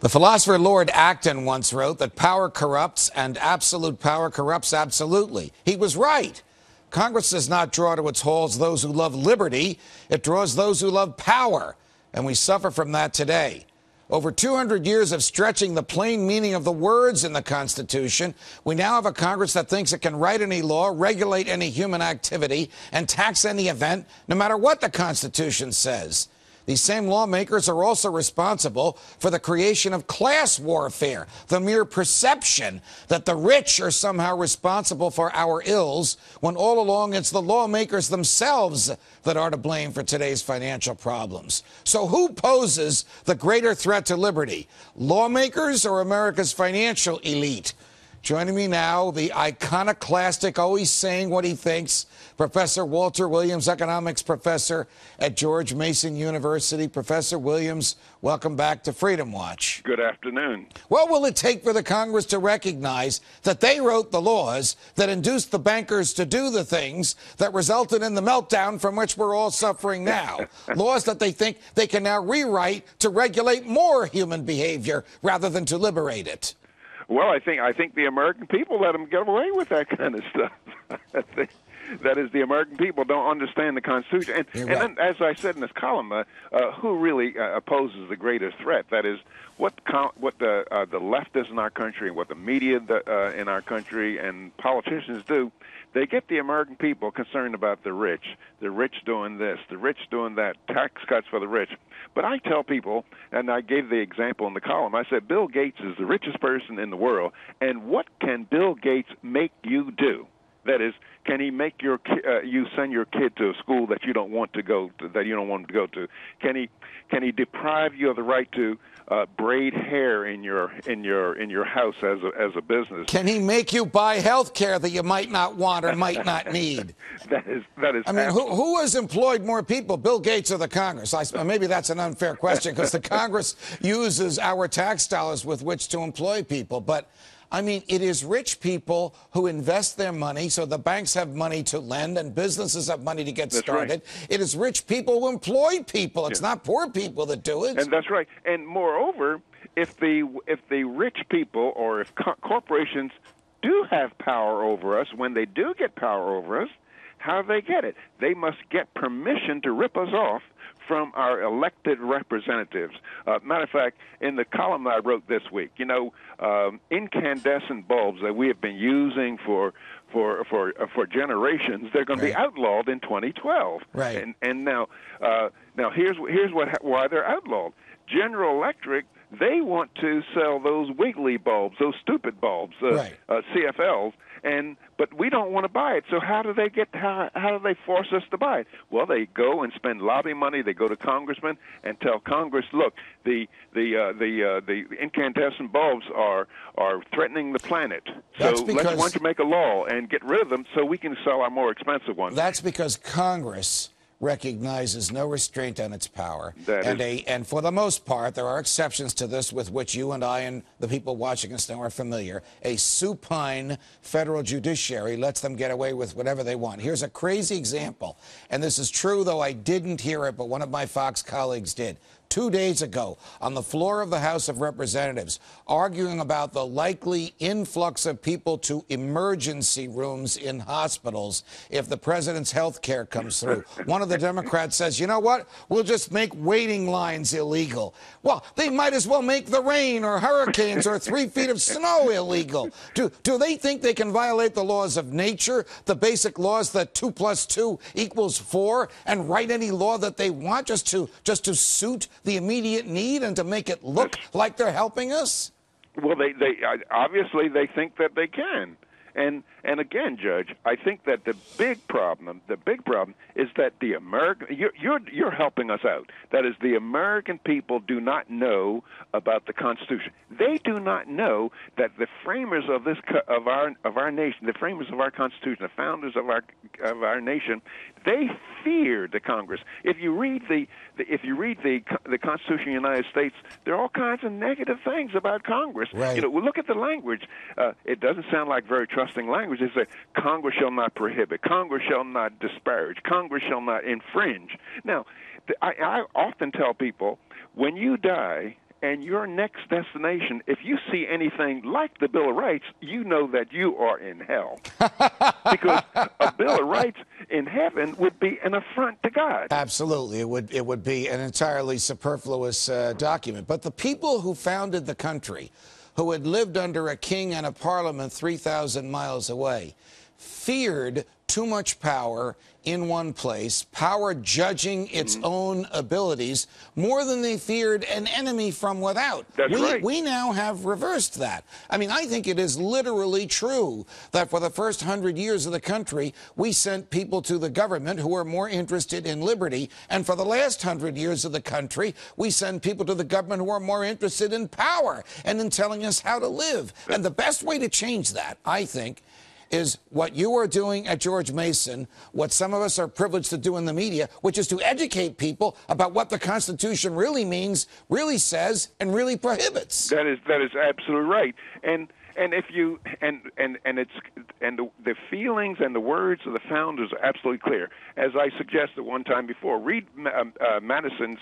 The philosopher Lord Acton once wrote that power corrupts and absolute power corrupts absolutely. He was right. Congress does not draw to its halls those who love liberty. It draws those who love power. And we suffer from that today. Over 200 years of stretching the plain meaning of the words in the Constitution, we now have a Congress that thinks it can write any law, regulate any human activity, and tax any event, no matter what the Constitution says. These same lawmakers are also responsible for the creation of class warfare, the mere perception that the rich are somehow responsible for our ills, when all along it's the lawmakers themselves that are to blame for today's financial problems. So who poses the greater threat to liberty, lawmakers or America's financial elite? Joining me now, the iconoclastic, always saying what he thinks, Professor Walter Williams, economics professor at George Mason University. Professor Williams, welcome back to Freedom Watch. Good afternoon. What will it take for the Congress to recognize that they wrote the laws that induced the bankers to do the things that resulted in the meltdown from which we're all suffering now? Laws that they think they can now rewrite to regulate more human behavior rather than to liberate it. Well, I think the American people let them get away with that kind of stuff. That is, the American people don't understand the Constitution. And then, as I said in this column, who really poses the greatest threat? That is, what the leftists in our country and what the media in our country and politicians do. They get the American people concerned about the rich doing this, the rich doing that, tax cuts for the rich. But I tell people, and I gave the example in the column, I said Bill Gates is the richest person in the world, and what can Bill Gates make you do? That is, can he make you send your kid to a school that you don't want to go to, that you don't want him to go to? Can he deprive you of the right to braid hair in your house as a business? Can he make you buy health care that you might not want or might not need? That is. I mean, who has employed more people, Bill Gates or the Congress? Maybe that's an unfair question because the Congress uses our tax dollars with which to employ people, but I mean, it is rich people who invest their money, so the banks have money to lend and businesses have money to get started. Right. It is rich people who employ people. It's not poor people that do it. And that's right. And moreover, if the rich people or if corporations do have power over us, when they do get power over us, how do they get it? They must get permission to rip us off from our elected representatives. Matter of fact, in the column I wrote this week, incandescent bulbs that we have been using for generations, they're going to be outlawed in 2012. Right. And now here's why they're outlawed. General Electric, they want to sell those wiggly bulbs, those stupid bulbs, CFLs, but we don't want to buy it. So how do they force us to buy it? Well, they go and spend lobby money. They go to congressmen and tell Congress, look, the incandescent bulbs are threatening the planet. So why don't you make a law and get rid of them so we can sell our more expensive ones? That's because Congress recognizes no restraint on its power. And for the most part, there are exceptions to this with which you and I and the people watching us now are familiar. A supine federal judiciary lets them get away with whatever they want. Here's a crazy example, and this is true, though I didn't hear it, but one of my Fox colleagues did. 2 days ago, on the floor of the House of Representatives, arguing about the likely influx of people to emergency rooms in hospitals if the president's health care comes through. One of the Democrats says, you know what, we'll just make waiting lines illegal. Well, they might as well make the rain or hurricanes or 3 feet of snow illegal. Do they think they can violate the laws of nature, the basic laws that 2 + 2 = 4, and write any law that they want just to suit the immediate need and to make it look like they're helping us? Well, they obviously they think that they can. And again, Judge, I think that the big problem is that the American you're helping us out. That is, the American people do not know about the Constitution. They do not know that the framers of our nation, the framers of our Constitution, the founders of our nation, they feared the Congress. If you read the Constitution of the United States, there are all kinds of negative things about Congress. Right. Look at the language. It doesn't sound like very trusting language. It says Congress shall not prohibit. Congress shall not disparage. Congress shall not infringe. Now, I often tell people, when you die and your next destination, if you see anything like the Bill of Rights, you know that you are in hell. Because a Bill of Rights in heaven would be an affront to God. Absolutely. It would be an entirely superfluous document. But the people who founded the country, who had lived under a king and a parliament 3,000 miles away, feared too much power in one place, power judging its own abilities, more than they feared an enemy from without. That's right. We now have reversed that. I mean, I think it is literally true that for the first 100 years of the country, we sent people to the government who were more interested in liberty. And for the last 100 years of the country, we send people to the government who are more interested in power and in telling us how to live. And the best way to change that, I think, is what you are doing at George Mason, what some of us are privileged to do in the media, which is to educate people about what the Constitution really means, really says, and really prohibits. That is absolutely right. And if you the feelings and the words of the founders are absolutely clear. As I suggested one time before, read Madison's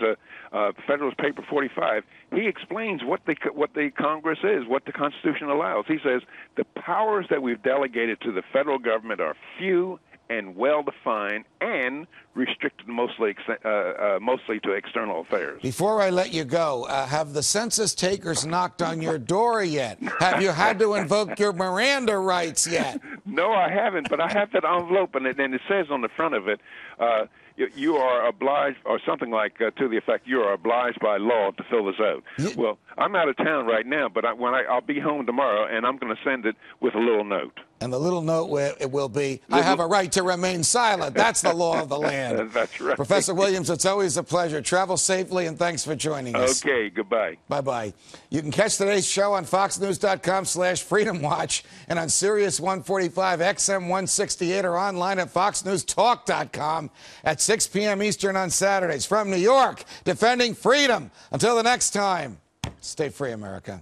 Federalist Paper 45. He explains what the Congress is, what the Constitution allows. He says the powers that we've delegated to the federal government are few and well-defined and restricted mostly to external affairs. Before I let you go, have the census takers knocked on your door yet? Have you had to invoke your Miranda rights yet? No, I haven't, but I have that envelope, and it says on the front of it, you are obliged, or something like to the effect, you are obliged by law to fill this out. Well, I'm out of town right now, but I'll be home tomorrow, and I'm going to send it with a little note. And the little note it will be, I have a right to remain silent. That's the law of the land. That's right. Professor Williams, it's always a pleasure. Travel safely, and thanks for joining us. Okay, goodbye. Bye-bye. You can catch today's show on foxnews.com/Freedom Watch and on Sirius 145 XM 168 or online at foxnewstalk.com at 6 p.m. Eastern on Saturdays. From New York, defending freedom. Until the next time, stay free, America.